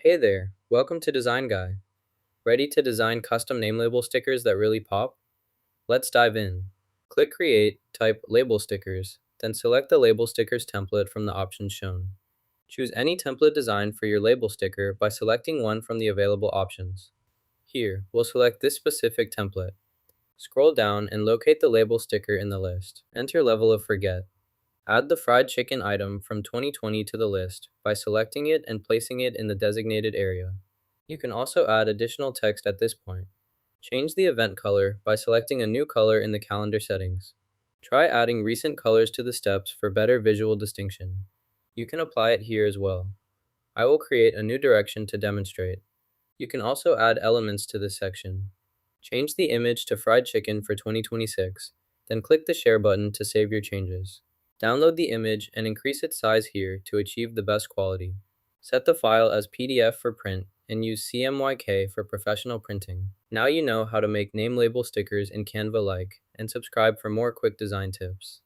Hey there, welcome to Design Guy. Ready to design custom name label stickers that really pop? Let's dive in. Click Create, type Label Stickers, then select the Label Stickers template from the options shown. Choose any template design for your label sticker by selecting one from the available options. Here, we'll select this specific template. Scroll down and locate the label sticker in the list. Enter level of forget. Add the fried chicken item from 2020 to the list by selecting it and placing it in the designated area. You can also add additional text at this point. Change the event color by selecting a new color in the calendar settings. Try adding recent colors to the steps for better visual distinction. You can apply it here as well. I will create a new direction to demonstrate. You can also add elements to this section. Change the image to fried chicken for 2026, then click the share button to save your changes. Download the image and increase its size here to achieve the best quality. Set the file as PDF for print and use CMYK for professional printing. Now you know how to make name label stickers in Canva and subscribe for more quick design tips.